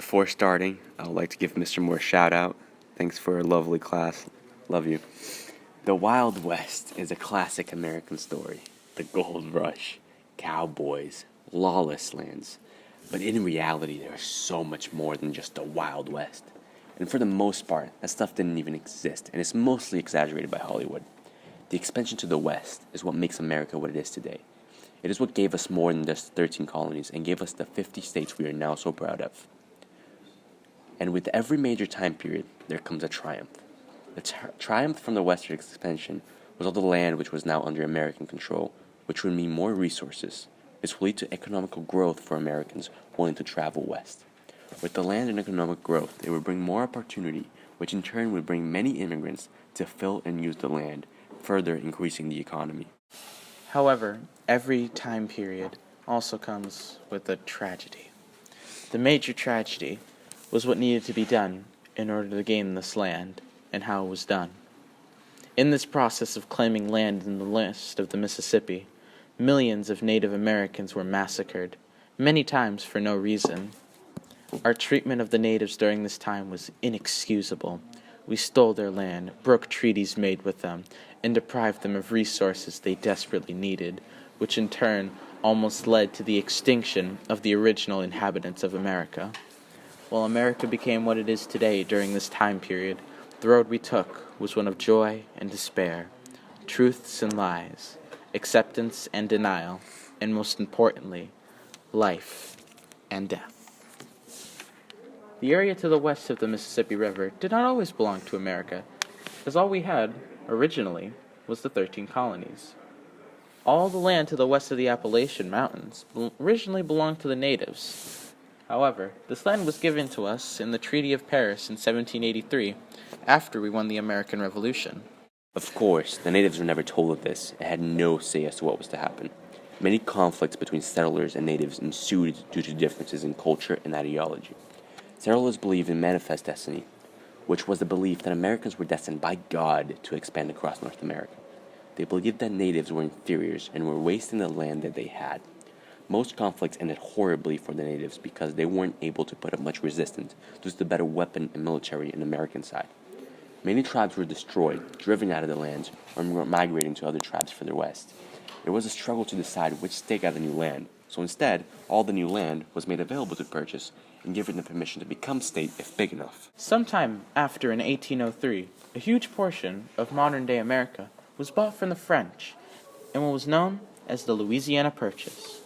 Before starting, I would like to give Mr. Moore a shout out. Thanks for a lovely class. Love you. The Wild West is a classic American story. The gold rush, cowboys, lawless lands. But in reality, there is so much more than just the Wild West. And for the most part, that stuff didn't even exist, and it's mostly exaggerated by Hollywood. The expansion to the West is what makes America what it is today. It is what gave us more than just 13 colonies and gave us the 50 states we are now so proud of. And with every major time period, there comes a triumph. The triumph from the western expansion was all the land which was now under American control, which would mean more resources. This will lead to economical growth for Americans willing to travel west. With the land and economic growth, it would bring more opportunity, which in turn would bring many immigrants to fill and use the land, further increasing the economy. However, every time period also comes with a tragedy. The major tragedy was what needed to be done in order to gain this land, and how it was done. In this process of claiming land in the west of the Mississippi, millions of Native Americans were massacred, many times for no reason. Our treatment of the natives during this time was inexcusable. We stole their land, broke treaties made with them, and deprived them of resources they desperately needed, which in turn almost led to the extinction of the original inhabitants of America. While America became what it is today during this time period, the road we took was one of joy and despair, truths and lies, acceptance and denial, and most importantly, life and death. The area to the west of the Mississippi River did not always belong to America, as all we had, originally, was the 13 colonies. All the land to the west of the Appalachian Mountains originally belonged to the natives. However, this land was given to us in the Treaty of Paris in 1783, after we won the American Revolution. Of course, the natives were never told of this and had no say as to what was to happen. Many conflicts between settlers and natives ensued due to differences in culture and ideology. Settlers believed in manifest destiny, which was the belief that Americans were destined by God to expand across North America. They believed that natives were inferiors and were wasting the land that they had. Most conflicts ended horribly for the natives because they weren't able to put up much resistance due to the better weapon and military on the American side. Many tribes were destroyed, driven out of the lands, or migrating to other tribes further west. There was a struggle to decide which state got the new land, so instead, all the new land was made available to purchase and given the permission to become state if big enough. Sometime after in 1803, a huge portion of modern-day America was bought from the French in what was known as the Louisiana Purchase.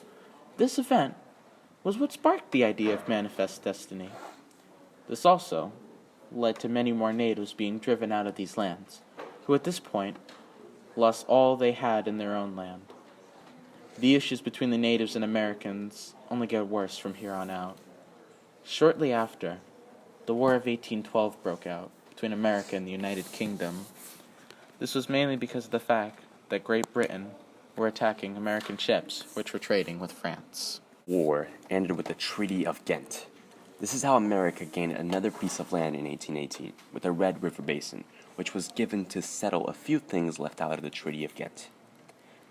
This event was what sparked the idea of manifest destiny. This also led to many more natives being driven out of these lands, who at this point lost all they had in their own land. The issues between the natives and Americans only get worse from here on out. Shortly after, the War of 1812 broke out between America and the United Kingdom. This was mainly because of the fact that Great Britain were attacking American ships which were trading with France. War ended with the Treaty of Ghent. This is how America gained another piece of land in 1818 with the Red River Basin, which was given to settle a few things left out of the Treaty of Ghent.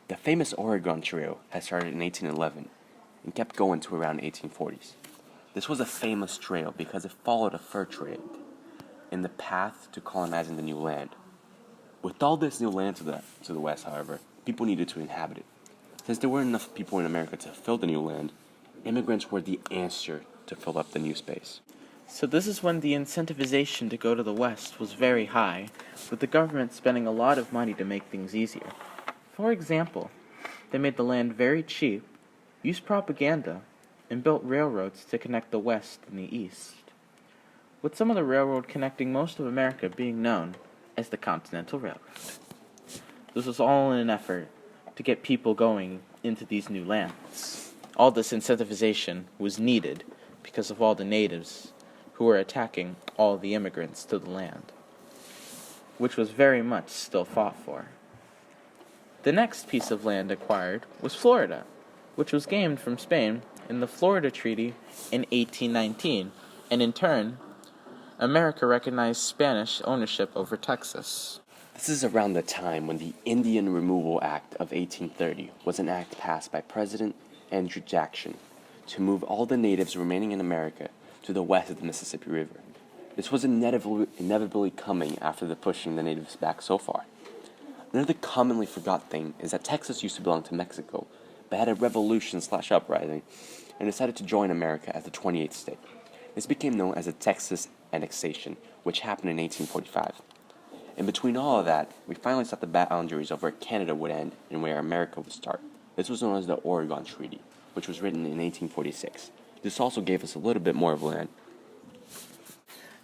The famous Oregon Trail had started in 1811 and kept going to around 1840s. This was a famous trail because it followed a fur trade in the path to colonizing the new land. With all this new land to the west, however, people needed to inhabit it. Since there weren't enough people in America to fill the new land, immigrants were the answer to fill up the new space. So this is when the incentivization to go to the west was very high, with the government spending a lot of money to make things easier. For example, they made the land very cheap, used propaganda, and built railroads to connect the west and the east, with some of the railroad connecting most of America being known as the Continental Railroad. This was all in an effort to get people going into these new lands. All this incentivization was needed because of all the natives who were attacking all the immigrants to the land, which was very much still fought for. The next piece of land acquired was Florida, which was gained from Spain in the Florida Treaty in 1819, and in turn, America recognized Spanish ownership over Texas. This is around the time when the Indian Removal Act of 1830 was an act passed by President Andrew Jackson to move all the natives remaining in America to the west of the Mississippi River. This was inevitably coming after the pushing the natives back so far. Another commonly forgot thing is that Texas used to belong to Mexico, but had a revolution/uprising and decided to join America as the 28th state. This became known as the Texas annexation, which happened in 1845. In between all of that, we finally set the boundaries of where Canada would end and where America would start. This was known as the Oregon Treaty, which was written in 1846. This also gave us a little bit more of land.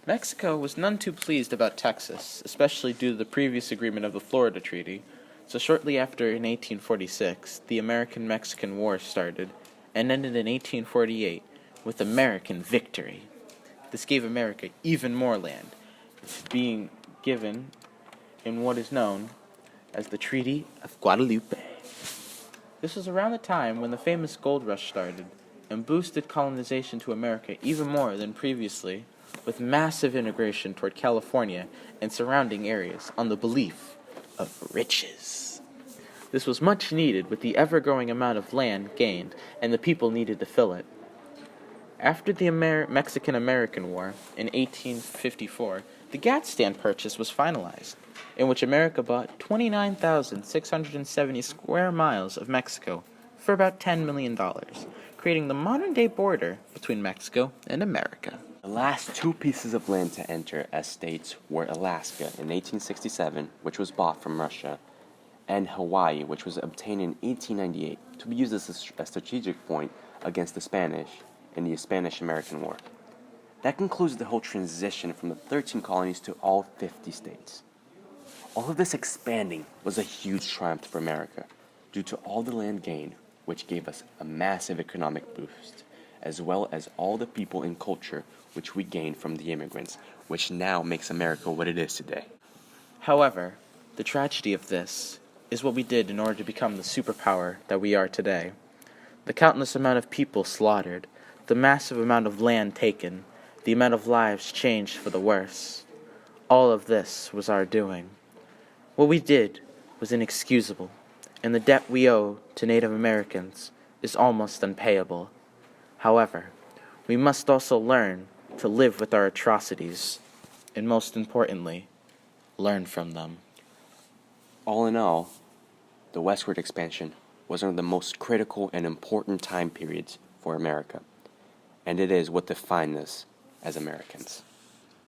Mexico was none too pleased about Texas, especially due to the previous agreement of the Florida Treaty, so shortly after, in 1846, the American-Mexican War started and ended in 1848 with American victory. This gave America even more land, being given in what is known as the Treaty of Guadalupe. This was around the time when the famous gold rush started and boosted colonization to America even more than previously, with massive integration toward California and surrounding areas on the belief of riches. This was much needed with the ever-growing amount of land gained, and the people needed to fill it. After the Mexican-American War in 1854, the Gadsden Purchase was finalized, in which America bought 29,670 square miles of Mexico for about $10 million, creating the modern-day border between Mexico and America. The last two pieces of land to enter as states were Alaska in 1867, which was bought from Russia, and Hawaii, which was obtained in 1898 to be used as a strategic point against the Spanish in the Spanish-American War. That concludes the whole transition from the 13 colonies to all 50 states. All of this expanding was a huge triumph for America due to all the land gained, which gave us a massive economic boost, as well as all the people and culture which we gained from the immigrants, which now makes America what it is today. However, the tragedy of this is what we did in order to become the superpower that we are today. The countless amount of people slaughtered, the massive amount of land taken, the amount of lives changed for the worse. All of this was our doing. What we did was inexcusable, and the debt we owe to Native Americans is almost unpayable. However, we must also learn to live with our atrocities, and most importantly, learn from them. All in all, the westward expansion was one of the most critical and important time periods for America, and it is what defined us as Americans.